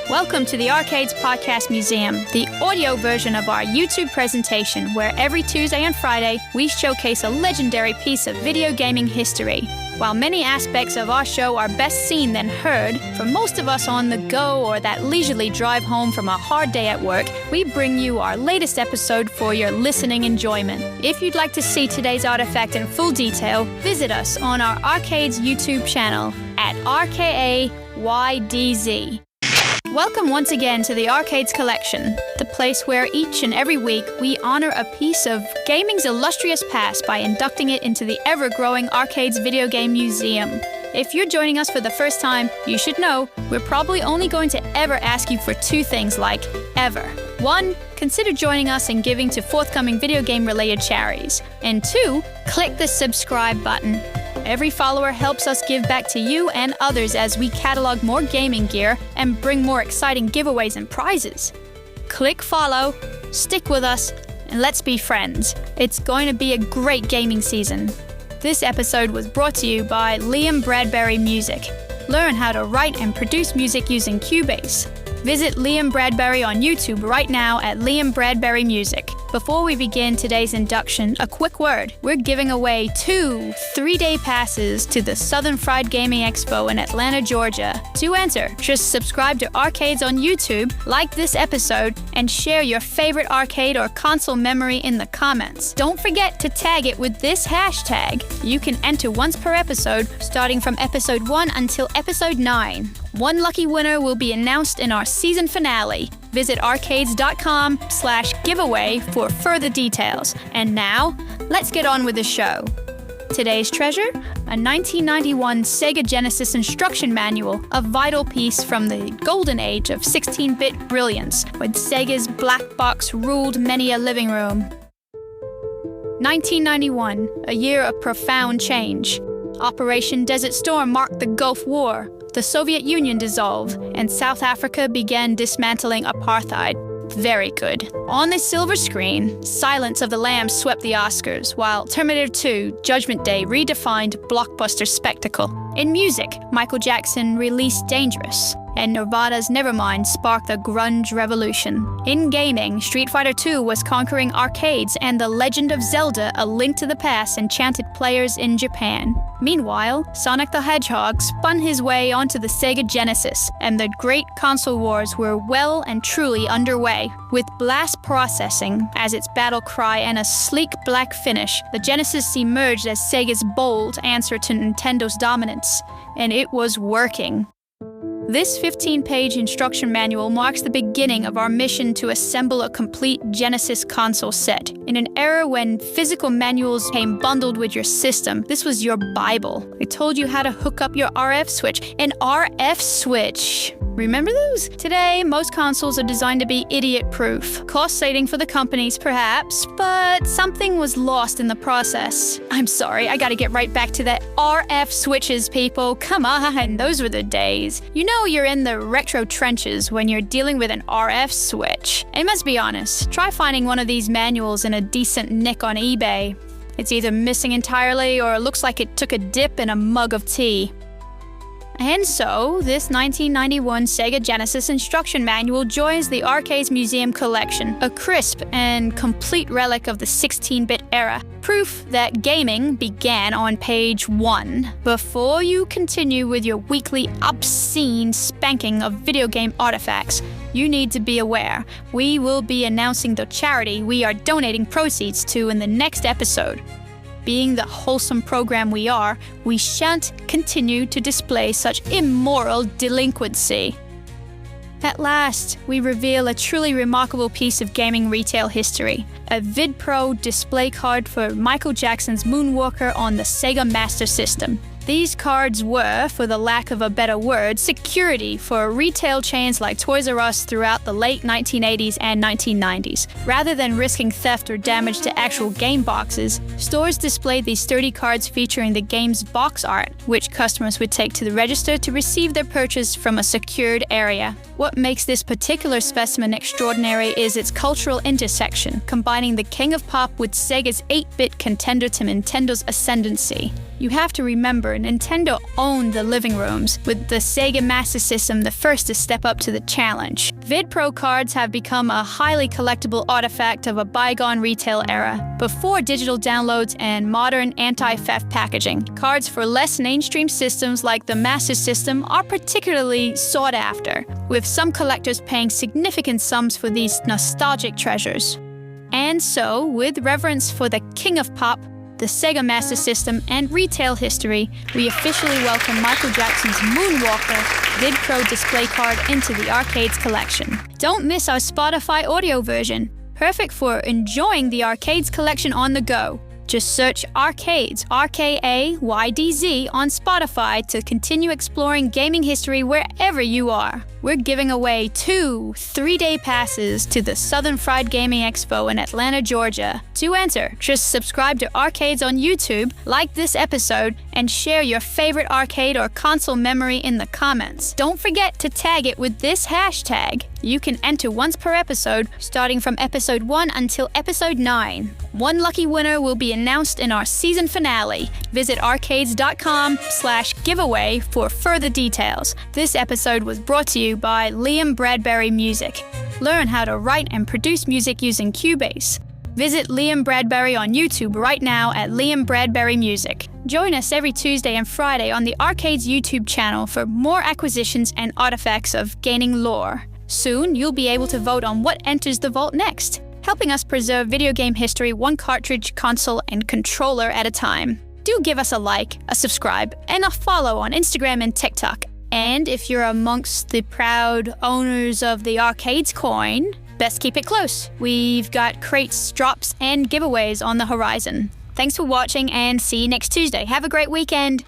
Welcome to the Rkaydz Podcast Museum, the audio version of our YouTube presentation, where every Tuesday and Friday we showcase a legendary piece of video gaming history. While many aspects of our show are best seen than heard, for most of us on the go or that leisurely drive home from a hard day at work, we bring you our latest episode for your listening enjoyment. If you'd like to see today's artifact in full detail, visit us on our Rkaydz YouTube channel at Rkaydz. Welcome once again to the Rkaydz Collection, the place where each and every week we honor a piece of gaming's illustrious past by inducting it into the ever-growing Rkaydz Video Game Museum. If you're joining us for the first time, you should know we're probably only going to ever ask you for two things like ever. One, consider joining us and giving to forthcoming video game-related charities. And two, click the subscribe button. Every follower helps us give back to you and others as we catalog more gaming gear and bring more exciting giveaways and prizes. Click follow, stick with us, and let's be friends. It's going to be a great gaming season. This episode was brought to you by Liam Bradbury Music. Learn how to write and produce music using Cubase. Visit Liam Bradbury on YouTube right now at Liam Bradbury Music. Before we begin today's induction, a quick word. We're giving away 2 3-day passes to the Southern Fried Gaming Expo in Atlanta, Georgia. To enter, just subscribe to Rkaydz on YouTube, like this episode, and share your favorite arcade or console memory in the comments. Don't forget to tag it with this hashtag. You can enter once per episode, starting from episode 1 until episode 9. One lucky winner will be announced in our season finale. Visit rkaydz.com/giveaway for further details. And now, let's get on with the show. Today's treasure, a 1991 Sega Genesis instruction manual, a vital piece from the golden age of 16-bit brilliance, when Sega's black box ruled many a living room. 1991, a year of profound change. Operation Desert Storm marked the Gulf War. The Soviet Union dissolved, and South Africa began dismantling apartheid. Very good. On the silver screen, Silence of the Lambs swept the Oscars, while Terminator 2: Judgment Day redefined blockbuster spectacle. In music, Michael Jackson released Dangerous, and Nirvana's Nevermind sparked the grunge revolution. In gaming, Street Fighter II was conquering arcades, and The Legend of Zelda: A Link to the Past enchanted players in Japan. Meanwhile, Sonic the Hedgehog spun his way onto the Sega Genesis, and the great console wars were well and truly underway. With blast processing as its battle cry and a sleek black finish, the Genesis emerged as Sega's bold answer to Nintendo's dominance, and it was working. This 15-page instruction manual marks the beginning of our mission to assemble a complete Genesis console set. In an era when physical manuals came bundled with your system, this was your Bible. It told you how to hook up your RF switch. An RF switch! Remember those? Today, most consoles are designed to be idiot-proof. Cost-saving for the companies, perhaps, but something was lost in the process. I'm sorry, I gotta get right back to that RF switches, people. Come on, those were the days. You know you're in the retro trenches when you're dealing with an RF switch. And let's be honest, try finding one of these manuals in a decent nick on eBay. It's either missing entirely or it looks like it took a dip in a mug of tea. And so, this 1991 Sega Genesis instruction manual joins the Rkaydz Museum collection, a crisp and complete relic of the 16-bit era, proof that gaming began on page 1. Before you continue with your weekly obscene spanking of video game artifacts, you need to be aware, we will be announcing the charity we are donating proceeds to in the next episode. Being the wholesome program we are, we shan't continue to display such immoral delinquency. At last, we reveal a truly remarkable piece of gaming retail history, a VidPro display card for Michael Jackson's Moonwalker on the Sega Master System. These cards were, for the lack of a better word, security for retail chains like Toys R Us throughout the late 1980s and 1990s. Rather than risking theft or damage to actual game boxes, stores displayed these sturdy cards featuring the game's box art, which customers would take to the register to receive their purchase from a secured area. What makes this particular specimen extraordinary is its cultural intersection, combining the king of pop with Sega's 8-bit contender to Nintendo's ascendancy. You have to remember, Nintendo owned the living rooms, with the Sega Master System the first to step up to the challenge. VidPro cards have become a highly collectible artifact of a bygone retail era, before digital downloads and modern anti-theft packaging. Cards for less mainstream systems like the Master System are particularly sought after, with some collectors paying significant sums for these nostalgic treasures. And so, with reverence for the King of Pop, the Sega Master System, and retail history, we officially welcome Michael Jackson's Moonwalker VidPro display card into the Rkaydz Collection. Don't miss our Spotify audio version, perfect for enjoying the Rkaydz Collection on the go. Just search Rkaydz, Rkaydz, on Spotify to continue exploring gaming history wherever you are. We're giving away 2 3-day passes to the Southern Fried Gaming Expo in Atlanta, Georgia. To enter, just subscribe to Rkaydz on YouTube, like this episode, and share your favorite arcade or console memory in the comments. Don't forget to tag it with this hashtag. You can enter once per episode, starting from episode 1 until episode 9. One lucky winner will be announced in our season finale. Visit rkaydz.com/giveaway for further details. This episode was brought to you by Liam Bradbury Music. Learn how to write and produce music using Cubase. Visit Liam Bradbury on YouTube right now at Liam Bradbury Music. Join us every Tuesday and Friday on the Rkaydz YouTube channel for more acquisitions and artifacts of gaining lore. Soon, you'll be able to vote on what enters the vault next, helping us preserve video game history one cartridge, console, and controller at a time. Do give us a like, a subscribe, and a follow on Instagram and TikTok. And if you're amongst the proud owners of the Rkaydz coin, best keep it close. We've got crates, drops, and giveaways on the horizon. Thanks for watching and see you next Tuesday. Have a great weekend.